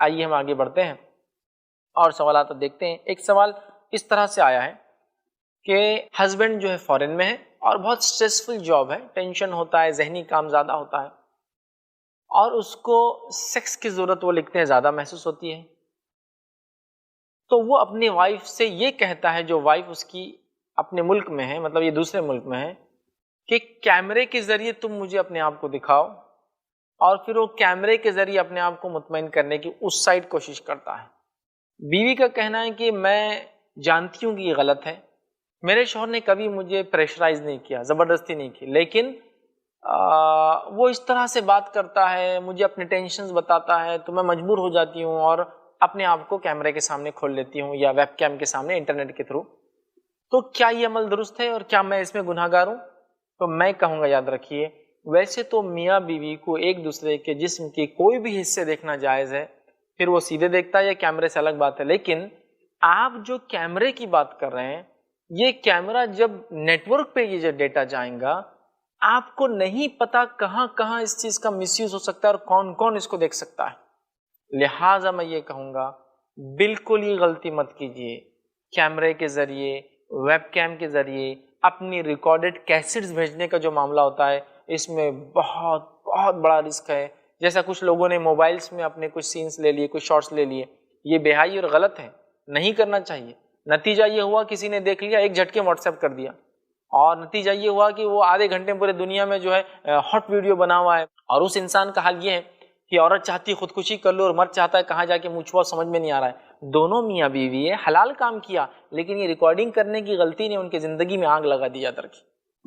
آئیے ہم آگے بڑھتے ہیں اور سوالات دیکھتے ہیں۔ ایک سوال اس طرح سے آیا ہے کہ ہسبینڈ جو ہے فارن میں ہے اور بہت سٹریسفل جاب ہے، ٹینشن ہوتا ہے، ذہنی کام زیادہ ہوتا ہے، اور اس کو سیکس کی ضرورت وہ لکھتے ہیں زیادہ محسوس ہوتی ہے، تو وہ اپنی وائف سے یہ کہتا ہے، جو وائف اس کی اپنے ملک میں ہے، مطلب یہ دوسرے ملک میں ہے، کہ کیمرے کے ذریعے تم مجھے اپنے آپ کو دکھاؤ، اور پھر وہ کیمرے کے ذریعے اپنے آپ کو مطمئن کرنے کی اس سائڈ کوشش کرتا ہے۔ بیوی کا کہنا ہے کہ میں جانتی ہوں کہ یہ غلط ہے، میرے شوہر نے کبھی مجھے پریشرائز نہیں کیا، زبردستی نہیں کی، لیکن وہ اس طرح سے بات کرتا ہے، مجھے اپنے ٹینشنز بتاتا ہے، تو میں مجبور ہو جاتی ہوں اور اپنے آپ کو کیمرے کے سامنے کھول لیتی ہوں یا ویب کیم کے سامنے انٹرنیٹ کے تھرو۔ تو کیا یہ عمل درست ہے اور کیا میں اس میں گناہ گار ہوں؟ تو میں کہوں گا، یاد رکھیے، ویسے تو میاں بیوی کو ایک دوسرے کے جسم کے کوئی بھی حصے دیکھنا جائز ہے، پھر وہ سیدھے دیکھتا ہے یا کیمرے سے الگ بات ہے، لیکن آپ جو کیمرے کی بات کر رہے ہیں، یہ کیمرہ جب نیٹ ورک پہ یہ جو ڈیٹا جائیں گا، آپ کو نہیں پتا کہاں کہاں اس چیز کا مس یوز ہو سکتا ہے اور کون کون اس کو دیکھ سکتا ہے۔ لہٰذا میں یہ کہوں گا، بالکل یہ غلطی مت کیجیے، کیمرے کے ذریعے، ویب کیم کے ذریعے اپنی ریکارڈڈ کیسٹس بھیجنے کا جو معاملہ ہوتا ہے، اس میں بہت بہت بڑا رسک ہے۔ جیسا کچھ لوگوں نے موبائلز میں اپنے کچھ سینس لے لیے، کچھ شارٹس لے لیے، یہ بے حیائی اور غلط ہے، نہیں کرنا چاہیے۔ نتیجہ یہ ہوا، کسی نے دیکھ لیا، ایک جھٹکے واٹس ایپ کر دیا، اور نتیجہ یہ ہوا کہ وہ آدھے گھنٹے پورے دنیا میں جو ہے ہاٹ ویڈیو بنا ہوا ہے، اور اس انسان کا حال یہ ہے کہ عورت چاہتی ہے خودکشی کر لو اور مرد چاہتا ہے کہاں جا کے منہ چھپاؤ، سمجھ میں نہیں آ رہا ہے۔ دونوں میاں بیوی ہے، حلال کام کیا، لیکن یہ ریکارڈنگ کرنے کی غلطی نے ان کی زندگی میں آگ لگا دی یاد رکھی۔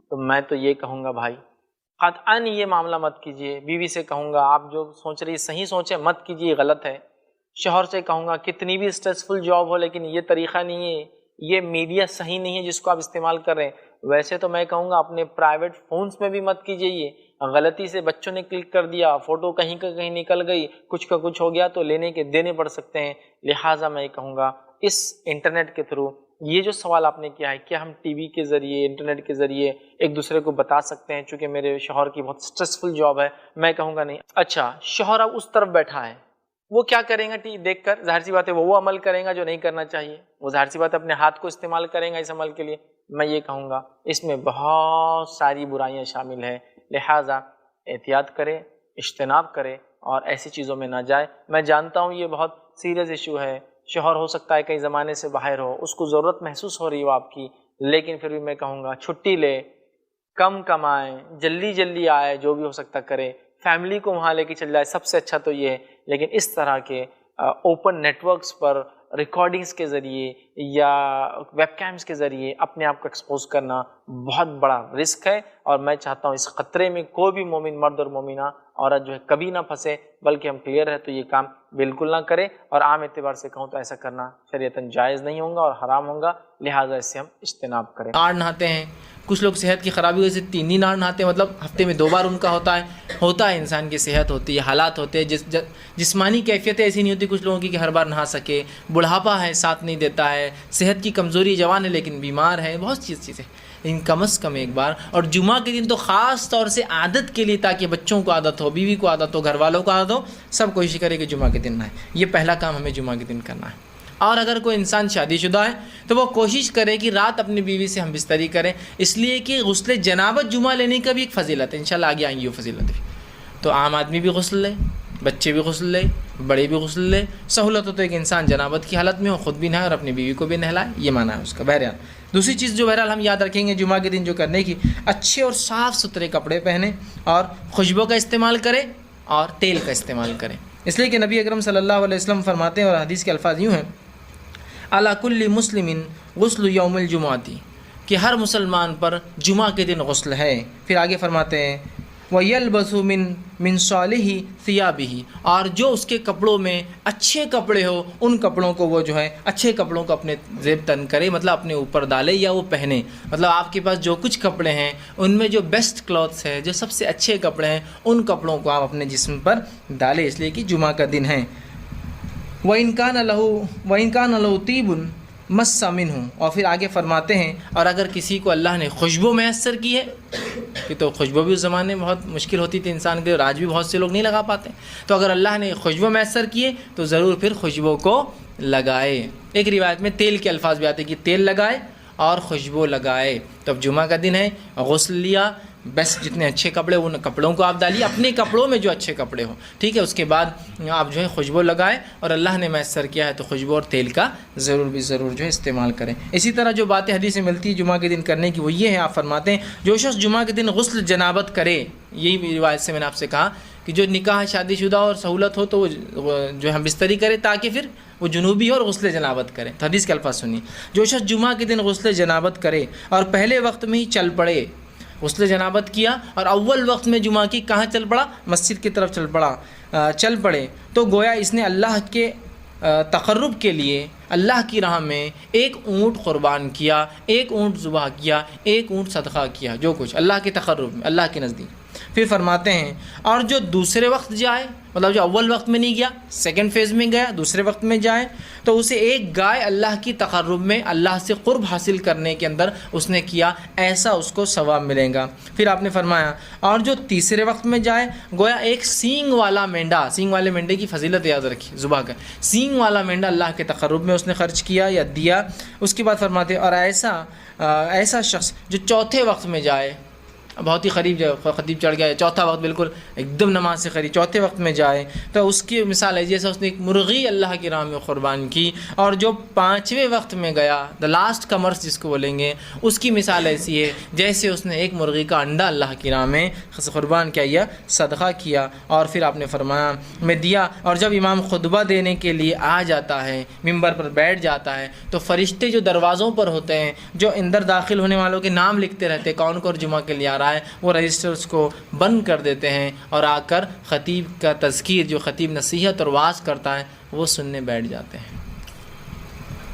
تو میں تو یہ کہوں گا بھائی، قطعاً یہ معاملہ مت کیجیے۔ بیوی سے کہوں گا، آپ جو سوچ رہی صحیح سوچیں، مت کیجیے، غلط ہے۔ شوہر سے کہوں گا، کتنی بھی اسٹریسفل جاب ہو، لیکن یہ طریقہ نہیں ہے، یہ میڈیا صحیح نہیں ہے جس کو آپ استعمال کر رہے ہیں۔ ویسے تو میں کہوں گا اپنے پرائیویٹ فونز میں بھی مت کیجیے، یہ غلطی سے بچوں نے کلک کر دیا، فوٹو کہیں کا کہیں نکل گئی، کچھ کا کچھ ہو گیا تو لینے کے دینے پڑ سکتے ہیں۔ لہٰذا میں کہوں گا، اس انٹرنیٹ کے تھرو یہ جو سوال آپ نے کیا ہے، کیا ہم ٹی وی کے ذریعے، انٹرنیٹ کے ذریعے ایک دوسرے کو بتا سکتے ہیں؟ چونکہ میرے شوہر کی بہت سٹریسفل جاب ہے، میں کہوں گا نہیں۔ اچھا، شوہر اب اس طرف بیٹھا ہے، وہ کیا کریں گا ٹی وی دیکھ کر؟ ظاہر سی بات ہے وہ عمل کریں گا جو نہیں کرنا چاہیے، وہ ظاہر سی بات ہے اپنے ہاتھ کو استعمال کریں گا اس عمل کے لیے۔ میں یہ کہوں گا، اس میں بہت ساری برائیاں شامل ہیں، لہٰذا احتیاط کرے، اجتناب کرے اور ایسی چیزوں میں نہ جائے۔ میں جانتا ہوں یہ بہت سیریس ایشو ہے، شوہر ہو سکتا ہے کئی زمانے سے باہر ہو، اس کو ضرورت محسوس ہو رہی ہو آپ کی، لیکن پھر بھی میں کہوں گا چھٹی لے، کم کمائیں، جلدی جلدی آئے، جو بھی ہو سکتا کرے، فیملی کو وہاں لے کے چل جائے، سب سے اچھا تو یہ ہے۔ لیکن اس طرح کے اوپن نیٹ ورکس پر ریکارڈنگز کے ذریعے یا ویب کیمز کے ذریعے اپنے آپ کو ایکسپوز کرنا بہت بڑا رسک ہے، اور میں چاہتا ہوں اس خطرے میں کوئی بھی مومن مرد اور مومنہ عورت جو ہے کبھی نہ پھنسے، بلکہ ہم کلیئر ہے تو یہ کام بالکل نہ کرے، اور عام اعتبار سے کہوں تو ایسا کرنا شریعتاً جائز نہیں ہوگا اور حرام ہوگا، لہٰذا اس سے ہم اجتناب کریں۔ نہار نہاتے ہیں، کچھ لوگ صحت کی خرابی وجہ سے 3 نہار نہاتے ہیں، مطلب ہفتے میں 2 بار ان کا ہوتا ہے انسان کی صحت ہوتی ہے، حالات ہوتے ہیں، جسمانی کیفیتیں ایسی نہیں ہوتی کچھ لوگوں کی کہ ہر بار نہا سکے، بڑھاپا ہے ساتھ نہیں دیتا ہے، صحت کی کمزوری، جوان ہے لیکن بیمار ہے، بہت چیزیں، لیکن کم از کم ایک بار، اور جمعہ کے دن تو خاص طور سے عادت کے لیے، تاکہ بچوں کو عادت ہو، بیوی کو عادت ہو، گھر والوں کو عادت ہو، سب کوشش کرے کہ جمعہ کے دن نہائے۔ یہ پہلا کام ہمیں جمعہ کے دن کرنا ہے۔ اور اگر کوئی انسان شادی شدہ ہے تو وہ کوشش کرے کہ رات اپنی بیوی سے ہم بستری کریں، اس لیے کہ غسل جنابت جمعہ لینے کا بھی ایک فضیلت ہے، انشاءاللہ آگے آئیں گی وہ فضیلت بھی۔ تو عام آدمی بھی غسل لے، بچے بھی غسل لے، بڑے بھی غسل لے، سہولت ہو تو ایک انسان جنابت کی حالت میں ہو، خود بھی نہائے اور اپنی بیوی کو بھی نہلائے، یہ معنی ہے اس کا۔ بہرحال دوسری چیز جو بہرحال ہم یاد رکھیں گے جمعہ کے دن جو کرنے کی، اچھے اور صاف ستھرے کپڑے پہنیں اور خوشبو کا استعمال کریں اور تیل کا استعمال کریں، اس لیے کہ نبی اکرم صلی اللہ علیہ وسلم فرماتے ہیں، اور حدیث کے الفاظ یوں ہیں، علی کل مسلم غسل یوم الجمعۃ، کہ ہر مسلمان پر جمعہ کے دن غسل ہے۔ پھر آگے فرماتے ہیں، وَيَلْبَسُ مِن صَالِحِ ثِيَابِهِ، اور جو اس کے کپڑوں میں اچھے کپڑے ہو، ان کپڑوں کو وہ جو ہے اچھے کپڑوں کو اپنے زیب تن کرے، مطلب اپنے اوپر ڈالے یا وہ پہنے، مطلب آپ کے پاس جو کچھ کپڑے ہیں ان میں جو بیسٹ کلوتھس ہے، جو سب سے اچھے کپڑے ہیں، ان کپڑوں کو آپ اپنے جسم پر ڈالے، اس لیے کہ جمعہ کا دن ہے۔ وَإِنْ كَانَ لَهُ طِيبٌ مَسَّ مِنْهُ، اور پھر آگے فرماتے ہیں، اور اگر کسی کو اللہ نے خوشبو میسر کی ہے یہ تو خوشبو بھی اس زمانے میں بہت مشکل ہوتی تھی انسان کے، اور آج بھی بہت سے لوگ نہیں لگا پاتے. تو اگر اللہ نے خوشبو میسر کیے تو ضرور پھر خوشبو کو لگائے. ایک روایت میں تیل کے الفاظ بھی آتے کہ تیل لگائے اور خوشبو لگائے. تو اب جمعہ کا دن ہے، غسل لیا، بس جتنے اچھے کپڑے ان کپڑوں کو آپ ڈالیے، اپنے کپڑوں میں جو اچھے کپڑے ہوں، ٹھیک ہے. اس کے بعد آپ جو ہے خوشبو لگائے، اور اللہ نے میسر کیا ہے تو خوشبو اور تیل کا ضرور جو ہے استعمال کریں. اسی طرح جو باتیں حدیث میں ملتی ہے جمعہ کے دن کرنے کی وہ یہ ہے، آپ فرماتے ہیں جو شخص جمعہ کے دن غسل جنابت کرے، یہی روایت سے میں نے آپ سے کہا کہ جو نکاح شادی شدہ اور سہولت ہو تو وہ جو ہم بستری کرے تاکہ پھر وہ جنوبی ہو اور غسل جنابت کرے. تو حدیث کے الفاظ سنیے، جو شخص جمعہ کے دن غسل جنابت کرے اور پہلے وقت میں ہی چل پڑے، غسل جنابت کیا اور اول وقت میں جمعہ کی کہاں چل پڑا؟ مسجد کی طرف چل پڑے، تو گویا اس نے اللہ کے تقرب کے لیے اللہ کی راہ میں ایک اونٹ قربان کیا، ایک اونٹ ذبح کیا، ایک اونٹ صدقہ کیا، جو کچھ اللہ کے تقرب میں، اللہ کے نزدیک. پھر فرماتے ہیں اور جو دوسرے وقت جائے، مطلب جو اول وقت میں نہیں گیا، سیکنڈ فیز میں گیا، دوسرے وقت میں جائے، تو اسے ایک گائے اللہ کی تقرب میں، اللہ سے قرب حاصل کرنے کے اندر اس نے کیا، ایسا اس کو ثواب ملے گا. پھر آپ نے فرمایا اور جو تیسرے وقت میں جائے، گویا ایک سینگ والا مینڈا، سینگ والے مینڈے کی فضیلت یاد رکھی، ذبح کا سینگ والا مینڈا اللہ کے تقرب میں اس نے خرچ کیا یا دیا. اس کے بعد فرماتے اور ایسا شخص جو چوتھے وقت میں جائے، بہت ہی قریب خطیب چڑھ گیا، چوتھا وقت بالکل ایک دم نماز سے قریب، چوتھے وقت میں جائے تو اس کی مثال ہے جیسے اس نے ایک مرغی اللہ کی راہ میں قربان کی. اور جو پانچویں وقت میں گیا، دا لاسٹ کمرس جس کو بولیں گے، اس کی مثال ایسی ہے جیسے اس نے ایک مرغی کا انڈا اللہ کی راہ میں قربان کیا یا صدقہ کیا. اور پھر آپ نے فرمایا میں دیا. اور جب امام خطبہ دینے کے لیے آ جاتا ہے، ممبر پر بیٹھ جاتا ہے، تو فرشتے جو دروازوں پر ہوتے ہیں، جو اندر داخل ہونے والوں کے نام لکھتے رہتے کون کون جمعہ کے لیے آ رہا ہے، وہ رجسٹرز کو بند کر دیتے ہیں اور آ کر خطیب کا تذکیر، جو خطیب نصیحت اور وعظ کرتا ہے، وہ سننے بیٹھ جاتے ہیں.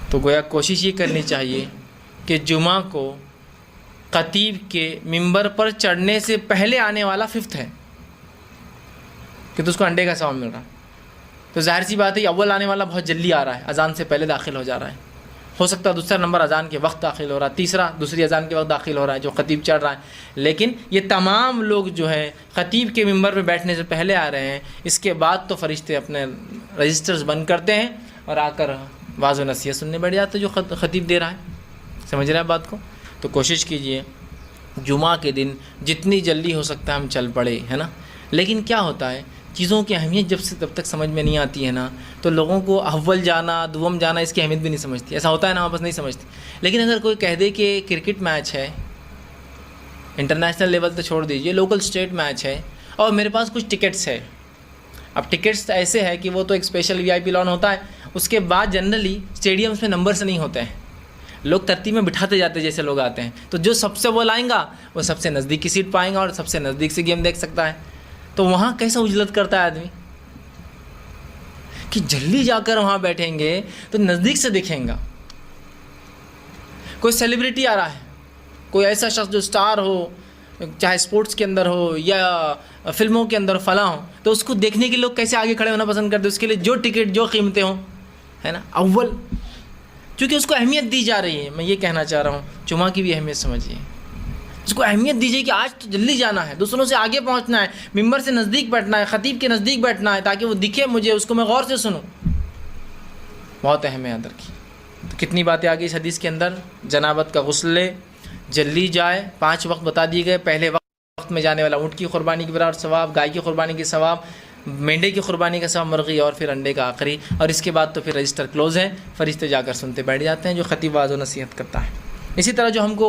تو گویا کوشش یہ کرنی چاہیے کہ جمعہ کو خطیب کے ممبر پر چڑھنے سے پہلے آنے والا ففتھ ہے کہ تو اس کو انڈے کا ثواب مل رہا ہے. تو ظاہر سی بات ہے اول آنے والا بہت جلدی آ رہا ہے، اذان سے پہلے داخل ہو جا رہا ہے. ہو سکتا ہے دوسرا نمبر اذان کے وقت داخل ہو رہا ہے، تیسرا دوسری اذان کے وقت داخل ہو رہا ہے جو خطیب چڑھ رہا ہے. لیکن یہ تمام لوگ جو ہے خطیب کے ممبر پہ بیٹھنے سے پہلے آ رہے ہیں. اس کے بعد تو فرشتے اپنے رجسٹرز بند کرتے ہیں اور آ کر واعظ و نصیحت سننے بیٹھ جاتے جو خطیب دے رہا ہے. سمجھ رہے ہیں بات کو؟ تو کوشش کیجئے جمعہ کے دن جتنی جلدی ہو سکتا ہے ہم چل پڑے، ہے نا. لیکن کیا ہوتا ہے چیزوں کی اہمیت جب تک سمجھ میں نہیں آتی ہے نا، تو لوگوں کو اول جانا دوم جانا اس کی اہمیت بھی نہیں سمجھتی. ایسا ہوتا ہے نا، واپس نہیں سمجھتی. لیکن اگر کوئی کہہ دے کہ کرکٹ میچ ہے، انٹرنیشنل لیول تو چھوڑ دیجئے، لوکل اسٹیٹ میچ ہے اور میرے پاس کچھ ٹکٹس ہے. اب ٹکٹس ایسے ہے کہ وہ تو ایک اسپیشل وی آئی پی لان ہوتا ہے، اس کے بعد جنرلی اسٹیڈیمس میں نمبرز نہیں ہوتے ہیں، لوگ ترتیب میں بٹھاتے جاتے جیسے لوگ آتے ہیں. تو جو سب سے وہ لائیں گا وہ سب سے نزدیک کی سیٹ پائیں گا اور سب سے نزدیک سے گیم دیکھ سکتا ہے. تو وہاں کیسا اجلت کرتا ہے آدمی کہ جلدی جا کر وہاں بیٹھیں گے تو نزدیک سے دیکھیں گا. کوئی سیلیبریٹی آ رہا ہے، کوئی ایسا شخص جو سٹار ہو، چاہے اسپورٹس کے اندر ہو یا فلموں کے اندر فلاں ہو، تو اس کو دیکھنے کے لوگ کیسے آگے کھڑے ہونا پسند کرتے ہیں، اس کے لیے جو ٹکٹ جو قیمتیں ہوں، ہے نا، اول، چونکہ اس کو اہمیت دی جا رہی ہے. میں یہ کہنا چاہ رہا ہوں جمعہ کی بھی اہمیت سمجھیے، اس کو اہمیت دیجیے کہ آج تو جلدی جانا ہے، دوسروں سے آگے پہنچنا ہے، ممبر سے نزدیک بیٹھنا ہے، خطیب کے نزدیک بیٹھنا ہے تاکہ وہ دکھے مجھے، اس کو میں غور سے سنوں. بہت اہم ہے یاد رکھیے. تو کتنی باتیں آ گئی اس حدیث کے اندر. جنابت کا غسل لے، جلدی جائے، 5 وقت بتا دیے گئے. پہلے وقت میں جانے والا اونٹ کی قربانی کے برابر ثواب، گائے کی قربانی کے ثواب، مینڈے کی قربانی کا ثواب، مرغی، اور پھر انڈے کا آخری. اور اس کے بعد تو پھر رجسٹر کلوز ہے، فرشتے جا کر سنتے بیٹھ جاتے ہیں جو خطیب واعظ و نصیحت کرتا ہے. اسی طرح جو ہم کو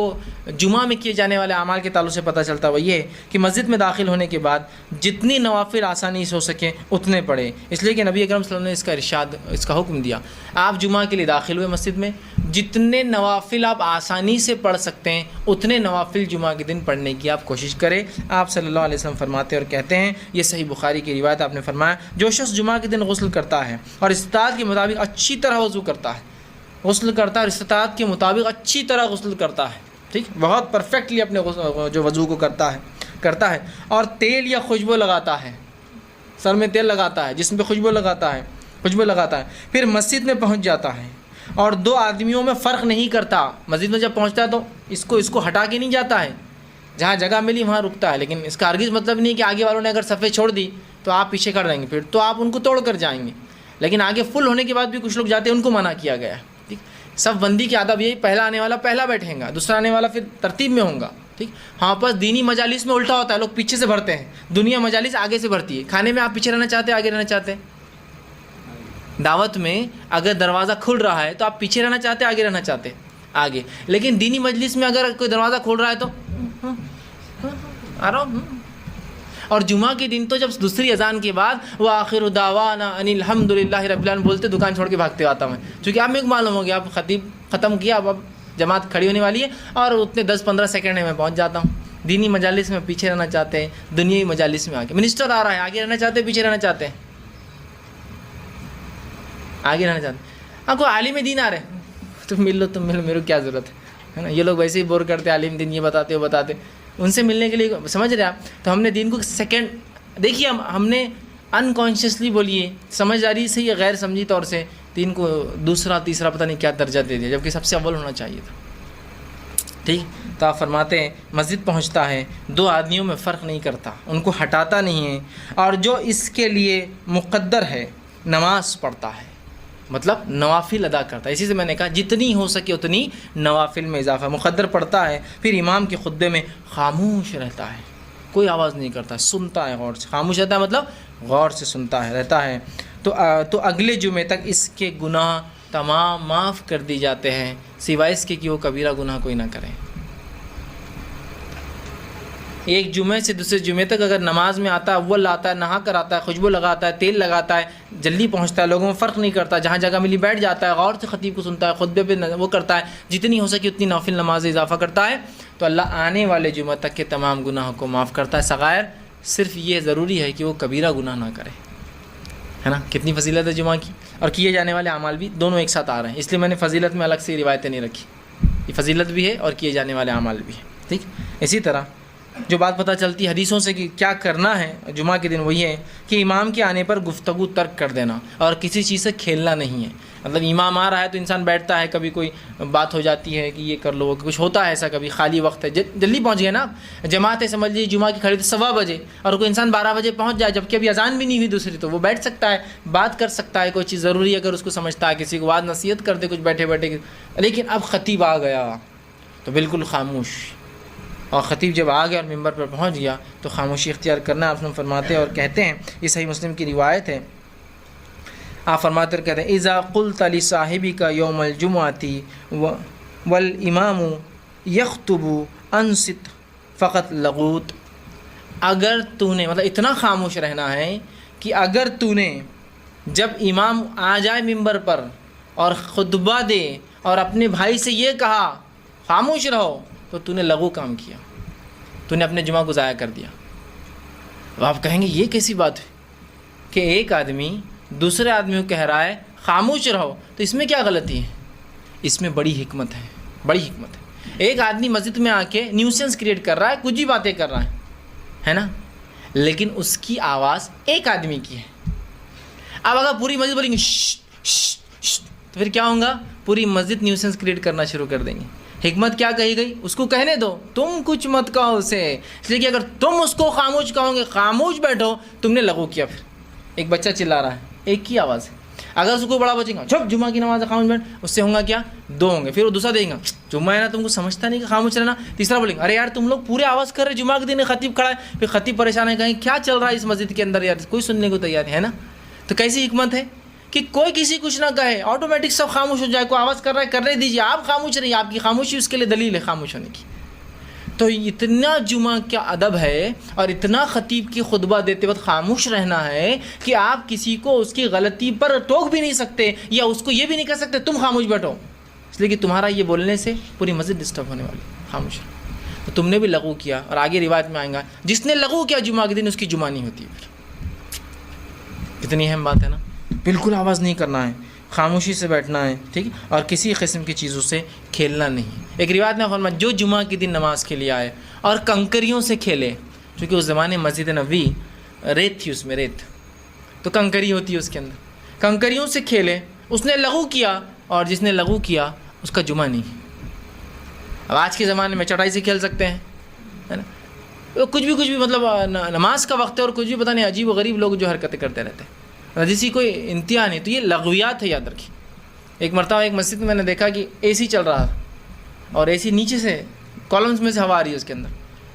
جمعہ میں کیے جانے والے اعمال کے تعلق سے پتہ چلتا ہے وہ یہ ہے کہ مسجد میں داخل ہونے کے بعد جتنی نوافل آسانی سے ہو سکیں اتنے پڑھیں. اس لیے کہ نبی اکرم صلی اللہ علیہ وسلم نے اس کا حکم دیا. آپ جمعہ کے لیے داخل ہوئے مسجد میں، جتنے نوافل آپ آسانی سے پڑھ سکتے ہیں اتنے نوافل جمعہ کے دن پڑھنے کی آپ کوشش کریں. آپ صلی اللہ علیہ وسلم فرماتے اور کہتے ہیں، یہ صحیح بخاری کی روایت، آپ نے فرمایا جو شخص جمعہ کے دن غسل کرتا ہے اور استطاعت کے مطابق اچھی طرح وضو کرتا ہے، غسل کرتا ہے اور استطاعت کے مطابق اچھی طرح غسل کرتا ہے، ٹھیک، بہت پرفیکٹلی اپنے جو وضو کو کرتا ہے اور تیل یا خوشبو لگاتا ہے، سر میں تیل لگاتا ہے، جسم پہ خوشبو لگاتا ہے، پھر مسجد میں پہنچ جاتا ہے اور 2 آدمیوں میں فرق نہیں کرتا. مسجد میں جب پہنچتا ہے تو اس کو ہٹا کے نہیں جاتا ہے، جہاں جگہ ملی وہاں رکتا ہے، لیکن اس کا ہرگز مطلب نہیں کہ آگے والوں نے اگر صفیں چھوڑ دی تو آپ پیچھے کھڑے رہیں گے، پھر تو آپ ان کو توڑ کر جائیں گے. لیکن آگے فل ہونے کے بعد بھی کچھ لوگ جاتے ہیں، ان کو منع کیا گیا ہے. ٹھیک، صف بندی کی آداب یہی، پہلا آنے والا پہلا بیٹھیں گا، دوسرا آنے والا پھر ترتیب میں ہوں گا. ٹھیک، ہاں بس دینی مجالس میں الٹا ہوتا ہے، لوگ پیچھے سے بھرتے ہیں، دنیا مجالس آگے سے بھرتی ہے. کھانے میں آپ پیچھے رہنا چاہتے ہیں آگے رہنا چاہتے ہیں؟ دعوت میں اگر دروازہ کھل رہا ہے تو آپ پیچھے رہنا چاہتے ہیں آگے رہنا چاہتے ہیں؟ آگے. لیکن دینی مجلس میں اگر کوئی دروازہ کھول رہا ہے تو آ رہا ہوں. اور جمعہ کے دن تو جب دوسری اذان کے بعد وآخر دعوانا ان الحمد للہ رب العالمین بولتے دکان چھوڑ کے بھاگتے آتا میں، چونکہ آپ میرے کو معلوم ہو گیا اب خطیب ختم کیا، اب جماعت کھڑی ہونے والی ہے، اور اتنے 10-15 سیکنڈ میں پہنچ جاتا ہوں. دینی مجالس میں پیچھے رہنا چاہتے ہیں، دنیاوی مجالس میں آگے. منسٹر آ رہا ہے، آگے رہنا چاہتے ہیں پیچھے رہنا چاہتے ہیں؟ آگے رہنا چاہتے ہیں. آپ کو عالم دین آ رہے ہیں، تم مل لو، تم مل، میرے کو کیا ضرورت ہے نا. یہ لوگ ویسے ہی بور کرتے، عالم دین یہ بتاتے وہ بتاتے، ان سے ملنے کے لیے سمجھ رہے آپ. تو ہم نے دین کو سیکنڈ دیکھیے، ہم نے انکانشیسلی بولیے، سمجھداری سے یا غیر سمجھی طور سے دین کو دوسرا تیسرا پتہ نہیں کیا درجہ دے دیا، جبکہ سب سے اول ہونا چاہیے تھا. ٹھیک، تو آپ فرماتے ہیں مسجد پہنچتا ہے، 2 آدمیوں میں فرق نہیں کرتا، ان کو ہٹاتا نہیں ہے، اور جو اس کے لیے مقدر ہے نماز پڑھتا ہے، مطلب نوافل ادا کرتا ہے. اسی سے میں نے کہا جتنی ہو سکے اتنی نوافل میں اضافہ. مقدر پڑھتا ہے، پھر امام کے خطبے میں خاموش رہتا ہے، کوئی آواز نہیں کرتا، سنتا ہے غور سے. خاموش رہتا ہے مطلب غور سے سنتا ہے، رہتا ہے. تو اگلے جمعے تک اس کے گناہ تمام معاف کر دی جاتے ہیں، سوائے اس کے کہ وہ کبیرہ گناہ کوئی نہ کرے. ایک جمعے سے دوسرے جمعے تک اگر نماز میں آتا ہے، اول آتا ہے، نہا کر آتا ہے، خوشبو لگاتا ہے، تیل لگاتا ہے، جلدی پہنچتا ہے، لوگوں میں فرق نہیں کرتا، جہاں جگہ ملی بیٹھ جاتا ہے، غور سے خطیب کو سنتا ہے، خطبے پہ وہ کرتا ہے، جتنی ہو سکے اتنی نافل نماز اضافہ کرتا ہے، تو اللہ آنے والے جمعہ تک کے تمام گناہوں کو معاف کرتا ہے. صغائر صرف یہ ضروری ہے کہ وہ کبیرہ گناہ نہ کرے، ہے نا. کتنی فضیلت ہے جمعہ کی، اور کیے جانے والے اعمال بھی دونوں ایک ساتھ آ رہے ہیں، اس لیے میں نے فضیلت میں الگ سے روایتیں نہیں رکھی. یہ فضیلت بھی ہے اور کیے جانے والے اعمال بھی ہے. ٹھیک، اسی طرح جو بات پتہ چلتی ہے حدیثوں سے کہ کیا کرنا ہے جمعہ کے دن، وہی ہے کہ امام کے آنے پر گفتگو ترک کر دینا، اور کسی چیز سے کھیلنا نہیں ہے. مطلب امام آ رہا ہے تو انسان بیٹھتا ہے، کبھی کوئی بات ہو جاتی ہے کہ یہ کر لو، کچھ ہوتا ہے ایسا، کبھی خالی وقت ہے، جلدی پہنچ گئے نا. جماعت ہے سمجھ لیجیے جمعہ کی کھڑی تو 1:15 بجے، اور کوئی انسان 12 بجے پہنچ جائے جبکہ ابھی اذان بھی نہیں ہوئی دوسری، تو وہ بیٹھ سکتا ہے، بات کر سکتا ہے، کوئی چیز ضروری ہے اگر اس کو سمجھتا ہے، کسی کو بات نصیحت کر دے کچھ بیٹھے بیٹھے. لیکن اب خطیب آ گیا تو بالکل خاموش، اور خطیب جب آ گیا اور ممبر پر پہنچ گیا تو خاموشی اختیار کرنا. آپ فرماتے ہیں اور کہتے ہیں، یہ صحیح مسلم کی روایت ہے، آپ فرماتے اور کہتے ہیں اذا قلت لصاحبک یوم الجمعۃ والامام یخطب انصت فقط لغوت. اگر تو نے، مطلب اتنا خاموش رہنا ہے کہ اگر تو نے جب امام آ جائے ممبر پر اور خطبہ دے اور اپنے بھائی سے یہ کہا خاموش رہو، تو نے لغو کام کیا، تو نے اپنے جمعہ کو ضائع کر دیا. اب آپ کہیں گے یہ کیسی بات ہے کہ ایک آدمی دوسرے آدمی کو کہہ رہا ہے خاموش رہو، تو اس میں کیا غلطی ہے؟ اس میں بڑی حکمت ہے، بڑی حکمت ہے. ایک آدمی مسجد میں آ کے نیوسنس کریٹ کر رہا ہے، کچھ ہی باتیں کر رہا ہے نا، لیکن اس کی آواز ایک آدمی کی ہے. اب اگر پوری مسجد بولیں گے شش شش شش، تو پھر کیا ہوگا؟ پوری مسجد نیوسنس کریٹ کرنا شروع کر دیں گے. حکمت کیا کہی گئی؟ اس کو کہنے دو، تم کچھ مت کہو اسے، اس لیے کہ اگر تم اس کو خاموش کہو گے، خاموش بیٹھو، تم نے لغو کیا. پھر ایک بچہ چلا رہا ہے، ایک کی آواز ہے، اگر اس کو بڑا بچے گا چھپ جمعہ کی نماز خاموش بیٹھ، اس سے ہوں گا کیا؟ 2 ہوں گے. پھر وہ دوسرا دیں گا جمعہ ہے نا، تم کو سمجھتا نہیں کہ خاموش رہنا. تیسرا بولیں گے ارے یار تم لوگ پورے آواز کر رہے، جمعہ کے دن خطیب کھڑا ہے. پھر خطیب پریشان ہے، کہیں کیا چل رہا ہے اس مسجد کے اندر یار، کوئی سننے کو تیار ہے نا. تو کیسی حکمت ہے کہ کوئی کسی کچھ نہ کہے، آٹومیٹک سب خاموش ہو جائے. کوئی آواز کر رہا ہے کرنے دیجیے، آپ خاموش رہیے، آپ کی خاموشی اس کے لیے دلیل ہے خاموش ہونے کی. تو اتنا جمعہ کا ادب ہے اور اتنا خطیب کی خطبہ دیتے وقت خاموش رہنا ہے کہ آپ کسی کو اس کی غلطی پر ٹوک بھی نہیں سکتے، یا اس کو یہ بھی نہیں کہہ سکتے تم خاموش بیٹھو، اس لیے کہ تمہارا یہ بولنے سے پوری مسجد ڈسٹرب ہونے والی. خاموش تو تم نے بھی لغو کیا، اور آگے روایت میں آئیں گا جس نے لغو کیا جمعہ کے دن اس کی جمعہ نہیں ہوتی. پھر کتنی اہم بات ہے نا. بالکل آواز نہیں کرنا ہے، خاموشی سے بیٹھنا ہے، ٹھیک، اور کسی قسم کی چیزوں سے کھیلنا نہیں. ایک روایت میں فرمایا جو جمعہ کے دن نماز کے لیے آئے اور کنکریوں سے کھیلے، چونکہ اس زمانے مسجد نبوی ریت تھی، اس میں ریت تو کنکری ہوتی ہے اس کے اندر، کنکریوں سے کھیلے، اس نے لغو کیا، اور جس نے لغو کیا اس کا جمعہ نہیں. اب آج کے زمانے میں چٹائی سے کھیل سکتے ہیں، ہے نا. کچھ بھی مطلب نماز کا وقت ہے اور کچھ بھی پتہ نہیں عجیب و غریب لوگ جو حرکتیں کرتے رہتے ہیں، جیسی کوئی انتہا نہیں. تو یہ لغویات ہے، یاد رکھیے. ایک مرتبہ ایک مسجد میں نے دیکھا کہ اے سی چل رہا اور اے سی نیچے سے کالمز میں سے ہوا آ رہی ہے اس کے اندر.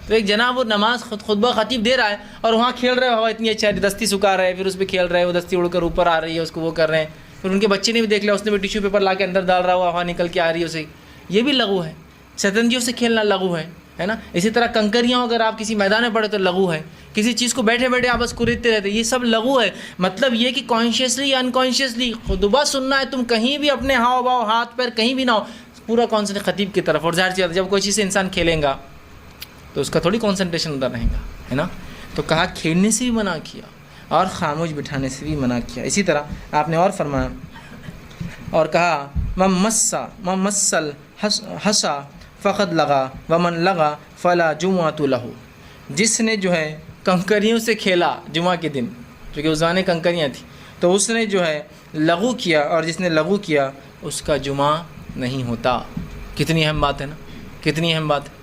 تو ایک جناب وہ نماز خطبہ خطیب دے رہا ہے اور وہاں کھیل رہے، ہوا اتنی اچھی دستی سکھا رہے ہیں، پھر اس پہ کھیل رہے ہیں، وہ دستی اڑ کر اوپر آ رہی ہے، اس کو وہ کر رہے ہیں. پھر ان کے بچے نے بھی دیکھ لیا، اس نے بھی ٹیشو پیپر لا کے اندر ڈال رہا ہوا، ہوا نکل کے آ رہی ہے اسے. یہ بھی لغو ہے. شطرنجیوں سے کھیلنا لغو ہے نا. اسی طرح کنکریاں اگر آپ کسی میدان میں پڑے تو لغو ہے. کسی چیز کو بیٹھے بیٹھے آپ بس کریدتے رہتے، یہ سب لغو ہے. مطلب یہ کہ کانشیسلی یا انکانشیسلی خطبہ سننا ہے، تم کہیں بھی اپنے ہاؤ باؤ ہاتھ پیر کہیں بھی نہ ہو، پورا کانسنٹریٹ خطیب کی طرف. اور ظاہر سی بات ہے جب کوئی چیز سے انسان کھیلے گا تو اس کا تھوڑی کانسنٹریشن ادھر رہے گا، ہے نا. تو کہا کھیلنے سے بھی منع کیا اور خاموش بٹھانے سے بھی منع کیا. اسی طرح آپ نے اور فرمایا اور کہا ممسل حسا فقد لگا ومن لگا فلا جمعۃ لہ. جس نے جو ہے کنکریوں سے کھیلا جمعہ کے دن، کیونکہ اس زمانے کنکریاں تھیں، تو اس نے جو ہے لغو کیا، اور جس نے لغو کیا اس کا جمعہ نہیں ہوتا. کتنی اہم بات ہے نا، کتنی اہم بات ہے.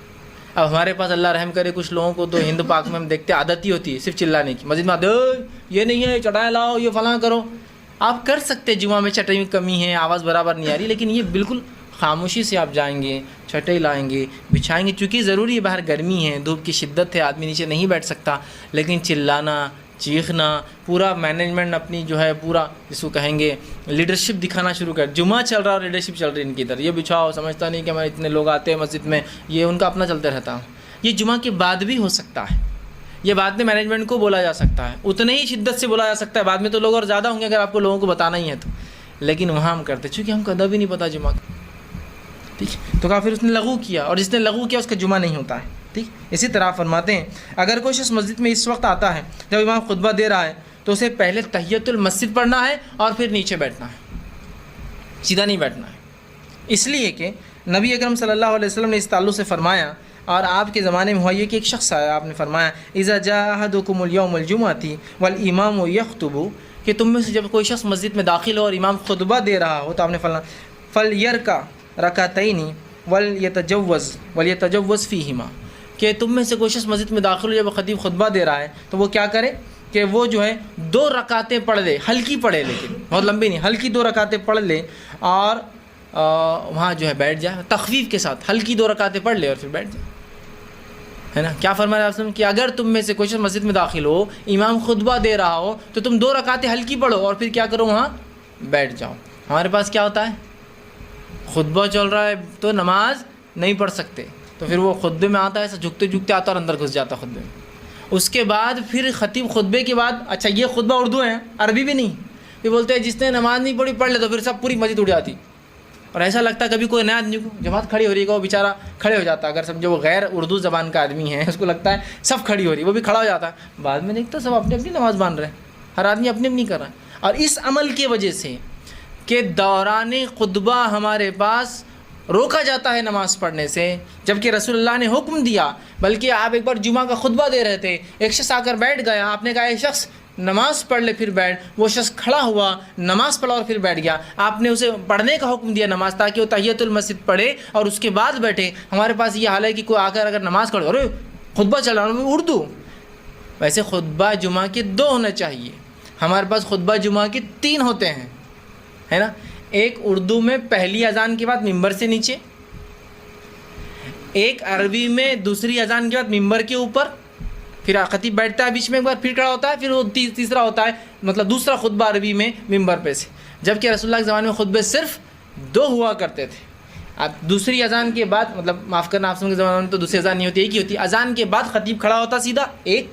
اب ہمارے پاس اللہ رحم کرے کچھ لوگوں کو تو ہند پاک میں ہم دیکھتے عادت ہی ہوتی ہے صرف چلانے کی. مسجد میں یہ نہیں ہے، چٹائیں لاؤ، یہ فلاں کرو. آپ کر سکتے جمعہ میں چٹائی میں کمی ہے، آواز برابر نہیں آ رہی، لیکن یہ بالکل خاموشی سے آپ جائیں گے، چٹائی لائیں گے، بچھائیں گے. چونکہ ضروری ہے، باہر گرمی ہے، دھوپ کی شدت ہے، آدمی نیچے نہیں بیٹھ سکتا، لیکن چلانا، چیخنا، پورا مینجمنٹ اپنی جو ہے پورا جس کو کہیں گے لیڈرشپ دکھانا شروع کر. جمعہ چل رہا اور لیڈرشپ چل رہی ان کی ادھر، یہ بچھاؤ، سمجھتا نہیں کہ ہمارے اتنے لوگ آتے ہیں مسجد میں، یہ ان کا اپنا چلتے رہتا. یہ جمعہ کے بعد بھی ہو سکتا ہے، یہ بعد میں مینجمنٹ کو بولا جا سکتا ہے، اتنے ہی شدت سے بولا جا سکتا ہے. بعد میں تو لوگ اور زیادہ ہوں گے اگر آپ کو لوگوں کو بتانا ہی ہے تو، لیکن وہاں ہم کرتے چونکہ ہم کو ادب ہی نہیں پتہ جمعہ کا. ٹھیک، تو کہا پھر اس نے لغو کیا، اور جس نے لغو کیا اس کا جمعہ نہیں ہوتا ہے. ٹھیک. اسی طرح فرماتے ہیں اگر کوئی شخص مسجد میں اس وقت آتا ہے جب امام خطبہ دے رہا ہے تو اسے پہلے تحیۃ المسجد پڑھنا ہے اور پھر نیچے بیٹھنا ہے، سیدھا نہیں بیٹھنا ہے. اس لیے کہ نبی اکرم صلی اللہ علیہ وسلم نے اس تعلق سے فرمایا، اور آپ کے زمانے میں ہوا یہ کہ ایک شخص آیا، آپ نے فرمایا اذا جاء احدکم اليوم الجمعۃ والامام یخطب، کہ تم میں سے جب کوئی شخص مسجد میں داخل ہو اور امام خطبہ دے رہا ہو تو آپ نے فرمایا فلیرکع رکعتین ولیتجوز فیہما، کہ تم میں سے کوئی شخص مسجد میں داخل ہو جب خطیب خطبہ دے رہا ہے تو وہ کیا کرے کہ وہ جو ہے 2 رکعتیں پڑھ لے، ہلکی پڑھے، لیکن بہت لمبی نہیں، ہلکی 2 رکعتیں پڑھ لے اور وہاں جو ہے بیٹھ جائے تخفیف کے ساتھ، ہلکی 2 رکعتیں پڑھ لے اور پھر بیٹھ جائے، ہے نا. کیا فرمایا آپ نے کہ اگر تم میں سے کوئی شخص مسجد میں داخل ہو، امام خطبہ دے رہا ہو تو تم 2 رکعتیں ہلکی پڑھو اور پھر کیا کرو وہاں بیٹھ جاؤ. ہمارے پاس کیا ہوتا ہے، خطبہ چل رہا ہے تو نماز نہیں پڑھ سکتے، تو پھر وہ خطبے میں آتا ہے ایسا جھکتے جھکتے آتا اور اندر گھس جاتا خطبے میں. اس کے بعد پھر خطیب خطبے کے بعد، اچھا یہ خطبہ اردو ہے، عربی بھی نہیں، یہ بولتے ہیں جس نے نماز نہیں پڑھی پڑھ لے، تو پھر سب پوری مسجد اٹھ جاتی. اور ایسا لگتا ہے کبھی کوئی نیا آدمی کو جماعت کھڑی ہو رہی ہے وہ بیچارہ کھڑے ہو جاتا ہے، اگر سمجھو وہ غیر اردو زبان کا آدمی ہے، اس کو لگتا ہے سب کھڑی ہو رہی ہے، وہ بھی کھڑا ہو جاتا ہے. بعد میں دیکھتا سب اپنی اپنی نماز مان رہے ہیں، ہر آدمی اپنی اپنی کر رہا ہے. اور اس عمل کی وجہ سے کہ دوران خطبہ ہمارے پاس روکا جاتا ہے نماز پڑھنے سے، جبکہ رسول اللہ نے حکم دیا. بلکہ آپ ایک بار جمعہ کا خطبہ دے رہے تھے، ایک شخص آ کر بیٹھ گیا، آپ نے کہا ایک شخص نماز پڑھ لے پھر بیٹھ، وہ شخص کھڑا ہوا، نماز پڑھا اور پھر بیٹھ گیا. آپ نے اسے پڑھنے کا حکم دیا نماز، تاکہ وہ تحیۃ المسجد پڑھے اور اس کے بعد بیٹھے. ہمارے پاس یہ حال ہے کہ کوئی آ کر اگر نماز پڑھے، ارے خطبہ چلا رہا ہوں اردو. ویسے خطبہ جمعہ کے 2 ہونا چاہیے، ہمارے پاس خطبہ جمعہ کے 3 ہوتے ہیں، ہے نا. ایک اردو میں پہلی اذان کے بعد ممبر سے نیچے، ایک عربی میں دوسری اذان کے بعد ممبر کے اوپر، پھر خطیب بیٹھتا ہے بیچ میں ایک بار پھر کھڑا ہوتا ہے، پھر وہ تیسرا ہوتا ہے مطلب دوسرا خطبہ عربی میں ممبر پہ سے. جبکہ رسول اللہ کے زمانے میں خطبے صرف 2 ہوا کرتے تھے. اب دوسری اذان کے بعد، مطلب معاف کرنا آپ کے زمانے میں تو دوسری اذان نہیں ہوتی، ایک ہی ہوتی. اذان کے بعد خطیب کھڑا ہوتا سیدھا ایک،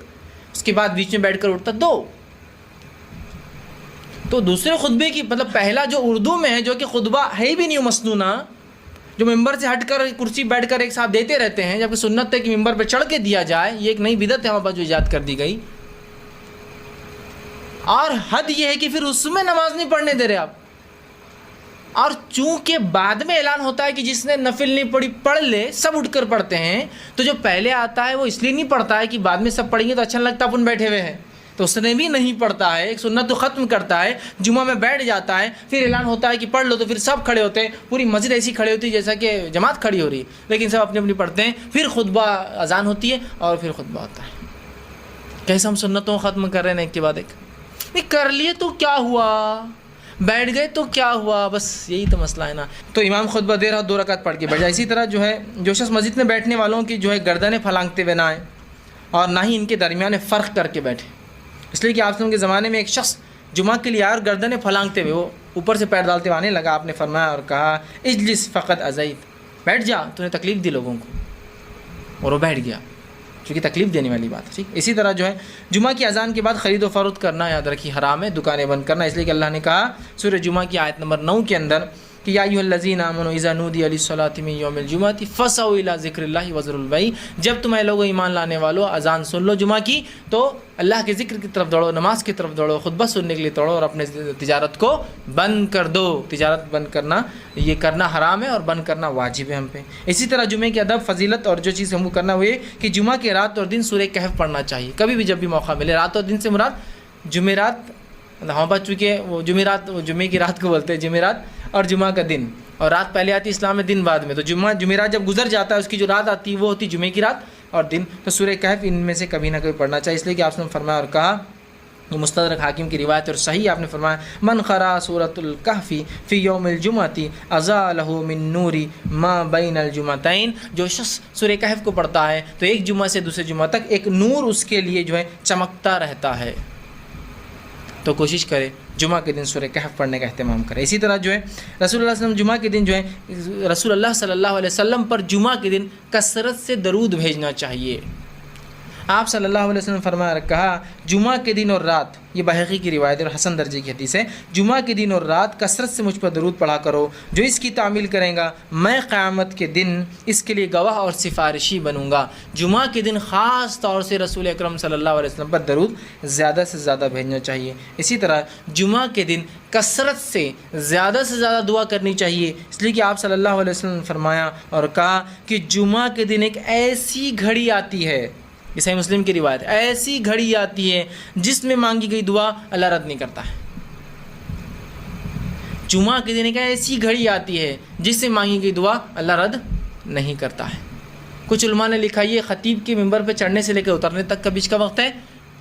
اس کے بعد بیچ میں بیٹھ کر اٹھتا 2. تو دوسرے خطبے کی مطلب پہلا جو اردو میں ہے، جو کہ خطبہ ہے بھی نہیں مسنونہ، جو ممبر سے ہٹ کر کرسی بیٹھ کر ایک صاحب دیتے رہتے ہیں، جبکہ سنت ہے کہ ممبر پہ چڑھ کے دیا جائے، یہ ایک نئی بدعت ہے ہمارے پاس جو ایجاد کر دی گئی. اور حد یہ ہے کہ پھر اس میں نماز نہیں پڑھنے دے رہے آپ. اور چونکہ بعد میں اعلان ہوتا ہے کہ جس نے نفل نہیں پڑھی پڑھ لے، سب اٹھ کر پڑھتے ہیں، تو جو پہلے آتا ہے وہ اس لیے نہیں پڑھتا ہے کہ بعد میں سب پڑھیں گے تو اچھا نہیں لگتا اپن بیٹھے ہوئے ہیں، تو اس نے بھی نہیں پڑھتا ہے، ایک سنت تو ختم کرتا ہے، جمعہ میں بیٹھ جاتا ہے، پھر اعلان ہوتا ہے کہ پڑھ لو، تو پھر سب کھڑے ہوتے ہیں، پوری مسجد ایسی کھڑی ہوتی ہے جیسا کہ جماعت کھڑی ہو رہی ہے، لیکن سب اپنی اپنی پڑھتے ہیں، پھر خطبہ اذان ہوتی ہے اور پھر خطبہ ہوتا ہے۔ کیسے ہم سنتوں کو ختم کر رہے ہیں ایک کے بعد ایک؟ نہیں کر لیے تو کیا ہوا، بیٹھ گئے تو کیا ہوا، بس یہی تو مسئلہ ہے نا۔ تو امام خطبہ دے رہا 2 رکعت پڑھ کے بیٹھ جائے۔ اسی طرح جو ہے جو شخص مسجد میں بیٹھنے والوں کی جو ہے گردنیں پھلانگتے ہوئے نہ آئے اور نہ ہی ان کے درمیان فرق کر کے بیٹھے، اس لیے کہ آپ کے زمانے میں ایک شخص جمعہ کے لیے آیا اور گردنیں پھلانگتے ہوئے وہ اوپر سے پیر ڈالتے ہوئے آنے لگا، آپ نے فرمایا اور کہا اجلس فقط ازیت، بیٹھ جا، تو نے تکلیف دی لوگوں کو، اور وہ بیٹھ گیا، چونکہ تکلیف دینے والی بات ہے، ٹھیک۔ اسی طرح جو ہے جمعہ کی اذان کے بعد خرید و فروخت کرنا یاد رکھیے حرام ہے، دکانیں بند کرنا، اس لیے کہ اللہ نے کہا سورہ جمعہ کی آیت نمبر 9 کے اندر کہ یا ایھا الذین آمنوا اذا نودی للصلاۃ من یوم الجمعۃ فاسعوا الی ذکر اللہ وذروا البیع، جب تم اے لوگو ایمان لانے والو اذان سن لو جمعہ کی تو اللہ کے ذکر کی طرف دوڑو، نماز کی طرف دوڑو، خطبہ سننے کے لیے دوڑو اور اپنے تجارت کو بند کر دو۔ تجارت بند کرنا یہ کرنا حرام ہے اور بند کرنا واجب ہے ہم پہ۔ اسی طرح جمعے کی ادب فضیلت اور جو چیز ہم کو کرنا وہ یہ کہ جمعہ کے رات اور دن سورہ کہف پڑھنا چاہیے، کبھی بھی جب بھی موقع ملے۔ رات اور دن سے مراد جمعرات، ہم بات چونکہ وہ جمعرات، وہ جمعے کی رات کو بولتے ہیں جمعرات، اور جمعہ کا دن، اور رات پہلے آتی ہے اسلام میں، دن بعد میں، تو جمعرات جب گزر جاتا ہے اس کی جو رات آتی ہے وہ ہوتی ہے جمعے کی رات اور دن، تو سورہ کہف ان میں سے کبھی نہ کبھی پڑھنا چاہیے، اس لیے کہ آپ نے فرمایا اور کہا، یہ مستدرک حاکم کی روایت اور صحیح، آپ نے فرمایا من قرأ سورۃ الکہف فی یوم الجمعۃ اضاء لہ من نور ما بین الجمعتین، جو شخص سورہ کہف کو پڑھتا ہے تو ایک جمعہ سے دوسرے جمعہ تک ایک نور اس کے لیے جو ہے چمکتا رہتا ہے۔ تو کوشش کرے جمعہ کے دن سورہ کہف پڑھنے کا اہتمام کرے۔ اسی طرح جو ہے رسول اللہ صلی اللہ علیہ وسلم جمعہ کے دن جو ہے رسول اللہ صلی اللہ علیہ وسلم پر جمعہ کے دن کثرت سے درود بھیجنا چاہیے۔ آپ صلی اللہ علیہ وسلم فرمایا اور کہا جمعہ کے دن اور رات، یہ بحقی کی روایت اور حسن درجے کی حدیث ہے، جمعہ کے دن اور رات کثرت سے مجھ پر درود پڑھا کرو، جو اس کی تعمیل کرے گا میں قیامت کے دن اس کے لیے گواہ اور سفارشی بنوں گا۔ جمعہ کے دن خاص طور سے رسول اکرم صلی اللہ علیہ وسلم پر درود زیادہ سے زیادہ بھیجنا چاہیے۔ اسی طرح جمعہ کے دن کثرت سے زیادہ دعا کرنی چاہیے، اس لیے کہ آپ صلی اللہ علیہ وسلم نے فرمایا اور کہا کہ جمعہ کے دن ایک ایسی گھڑی آتی ہے، یہ صحیح مسلم کی روایت، ایسی گھڑی آتی ہے جس میں مانگی گئی دعا اللہ رد نہیں کرتا ہے۔ جمعہ کے دن ایک ایسی گھڑی آتی ہے جس سے مانگی گئی دعا اللہ رد نہیں کرتا ہے۔ کچھ علماء نے لکھا یہ خطیب کے ممبر پہ چڑھنے سے لے کے اترنے تک کا بیچ کا وقت ہے،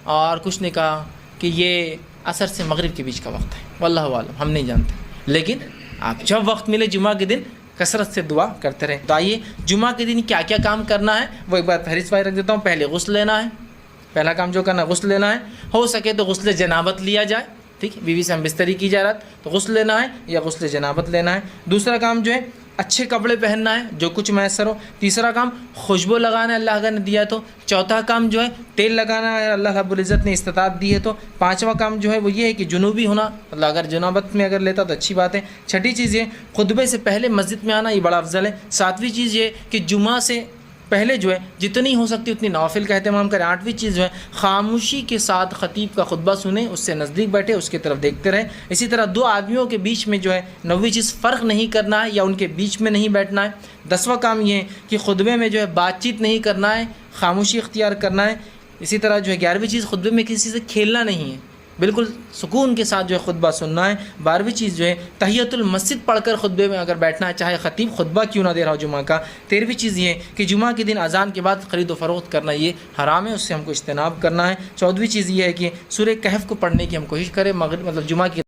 اور کچھ نے کہا کہ یہ عصر سے مغرب کے بیچ کا وقت ہے، واللہ عالم، ہم نہیں جانتے، لیکن آپ جب وقت ملے جمعہ کے دن کثرت سے دعا کرتے رہیں۔ تو آئیے جمعہ کے دن کیا کیا کام کرنا ہے وہ ایک بار فہرست رکھ دیتا ہوں۔ پہلے غسل لینا ہے، پہلا کام جو کرنا ہے غسل لینا ہے، ہو سکے تو غسل جنابت لیا جائے، ٹھیک، بیوی سے ہم بستری کی جا رہا تو غسل لینا ہے یا غسل جنابت لینا ہے۔ دوسرا کام جو ہے اچھے کپڑے پہننا ہے جو کچھ میسر ہو۔ تیسرا کام خوشبو لگانا ہے اللہ نے دیا تو۔ چوتھا کام جو ہے تیل لگانا ہے، اللہ رب العزت نے استطاعت دی ہے تو۔ پانچواں کام جو ہے وہ یہ ہے کہ جنوبی ہونا، اللہ اگر جنابت میں اگر لیتا تو اچھی بات ہے۔ چھٹی چیز یہ خطبے سے پہلے مسجد میں آنا، یہ بڑا افضل ہے۔ ساتویں چیز یہ کہ جمعہ سے پہلے جو ہے جتنی ہو سکتی اتنی نوافل کا اہتمام کریں۔ آٹھویں چیز جو ہے خاموشی کے ساتھ خطیب کا خطبہ سنیں، اس سے نزدیک بیٹھے، اس کی طرف دیکھتے رہیں۔ اسی طرح دو آدمیوں کے بیچ میں جو ہے نویں چیز فرق نہیں کرنا ہے یا ان کے بیچ میں نہیں بیٹھنا ہے۔ دسواں کام یہ ہے کہ خطبے میں جو ہے بات چیت نہیں کرنا ہے، خاموشی اختیار کرنا ہے۔ اسی طرح جو ہے 11ویں چیز خطبے میں کسی سے کھیلنا نہیں ہے، بالکل سکون کے ساتھ جو ہے خطبہ سننا ہے۔ 12ویں چیز جو ہے تحیۃ المسجد پڑھ کر خطبے میں اگر بیٹھنا ہے، چاہے خطیب خطبہ کیوں نہ دے رہا ہو جمعہ کا۔ 13ویں چیز یہ ہے کہ جمعہ کے دن اذان کے بعد خرید و فروخت کرنا یہ حرام ہے، اس سے ہم کو اجتناب کرنا ہے۔ 14ویں چیز یہ ہے کہ سورہ کہف کو پڑھنے کی ہم کوشش کریں، مطلب جمعہ کی